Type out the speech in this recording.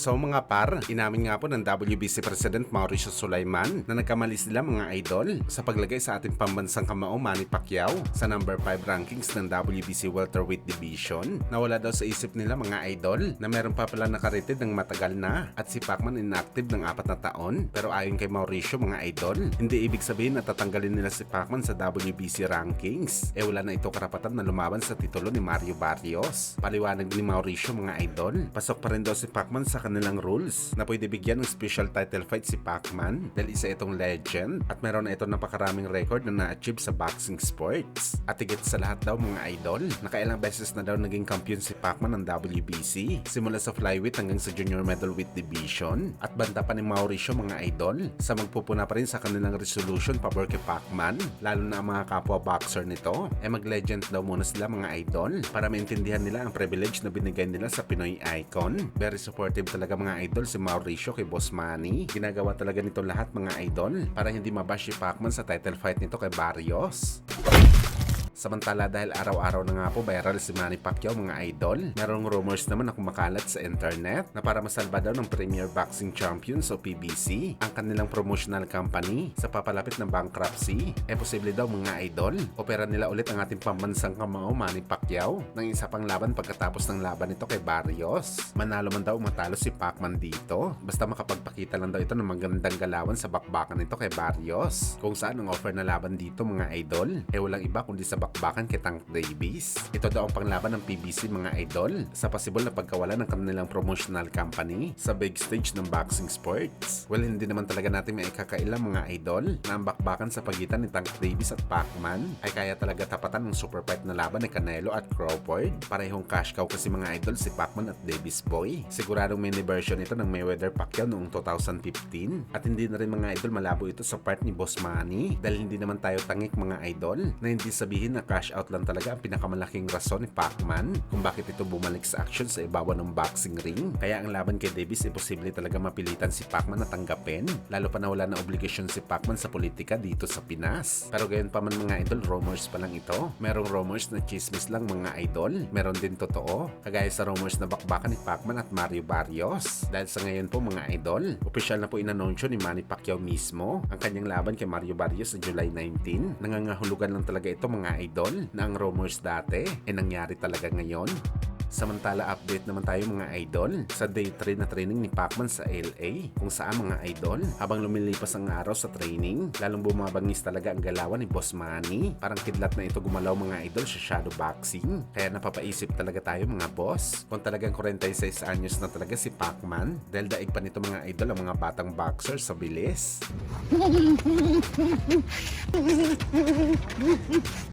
So mga par, inamin nga po ng WBC President Mauricio Sulaiman na nagkamali sila mga idol sa paglagay sa ating pambansang kamao Manny Pacquiao sa number 5 rankings ng WBC Welterweight Division. Nawala daw sa isip nila mga idol na meron pa pala nakarated ng matagal na at si Pacman inactive ng 4 na taon. Pero ayon kay Mauricio mga idol, hindi ibig sabihin na tatanggalin nila si Pacman sa WBC rankings. Wala na ito karapatan na lumaban sa titulo ni Mario Barrios. Paliwanag ni Mauricio mga idol, pasok pa rin daw si Pacman sa kanilang rules na pwede bigyan ng special title fight si Pacman dahil isa itong legend at meron na ito napakaraming record na na-achieve sa boxing sports. At higit sa lahat daw mga idol, nakailang beses na daw naging kampiyon si Pacman ng WBC simula sa flyweight hanggang sa junior middleweight division. At banta pa ni Mauricio mga idol sa magpupuna pa rin sa kanilang resolution pabor kay Pacman, lalo na ang mga kapwa boxer nito mag-legend daw muna sila mga idol para maintindihan nila ang privilege na binigay nila sa Pinoy icon. Very supportive talaga mga idol si Mauricio kay Boss Manny. Ginagawa talaga nito lahat mga idol para hindi mabash si Pacman sa title fight nito kay Barrios. Samantala dahil araw-araw na nga po viral si Manny Pacquiao mga idol, merong rumors naman na kumakalat sa internet na para masalba daw ng Premier Boxing Champions o PBC ang kanilang promotional company sa papalapit ng bankruptcy. Posible daw mga idol, opera nila ulit ang ating pambansang kamao Manny Pacquiao ng isa pang laban pagkatapos ng laban nito kay Barrios. Manalo man daw matalo si Pacman dito, basta makapagpakita lang daw ito ng magandang galawan sa bakbakan nito kay Barrios. Kung saan ang offer na laban dito mga idol, walang iba kundi sa bakbakan kay Tank Davis. Ito daw ang panglaban ng PBC mga idol sa possible na pagkawala ng kanilang promotional company sa big stage ng boxing sports. Well, hindi naman talaga natin may ikakailang mga idol na ang bakbakan sa pagitan ni Tank Davis at Pacman ay kaya talaga tapatan ng super fight na laban ni Canelo at Crawford. Parehong cash cow kasi mga idol si Pacman at Davis Boy. Siguradong mini version ito ng Mayweather Pacquiao noong 2015 at hindi na rin mga idol malabo ito sa part ni Boss Manny dahil hindi naman tayo tangik mga idol na hindi sabihin na cash out lang talaga ang pinakamalaking rason ni Pacman kung bakit ito bumalik sa action sa ibabaw ng boxing ring. Kaya ang laban kay Davis posible talaga mapilitan si Pacman na tanggapin, lalo pa na wala na obligasyon si Pacman sa politika dito sa Pinas. Pero gayon pa man mga idol, rumors pa lang ito. Merong rumors na chismis lang mga idol, meron din totoo, kagaya sa rumors na bakbakan ni Pacman at Mario Barrios. Dahil sa ngayon po mga idol, opisyal na po inanunsyo ni Manny Pacquiao mismo ang kanyang laban kay Mario Barrios sa July 19. Nangangahulugan lang talaga ito mga idol na ang rumors dati nangyari talaga ngayon. Samantala update naman tayo mga idol sa day 3 na training ni Pacman sa LA, kung saan mga idol habang lumilipas ang araw sa training, lalong bumabangis talaga ang galawan ni Boss Manny. Parang kidlat na ito gumalaw mga idol sa shadow boxing. Kaya napapaisip talaga tayo mga boss kung talagang 46 anyos na talaga si Pacman dahil daig pa nito mga idol ang mga batang boxer sa bilis.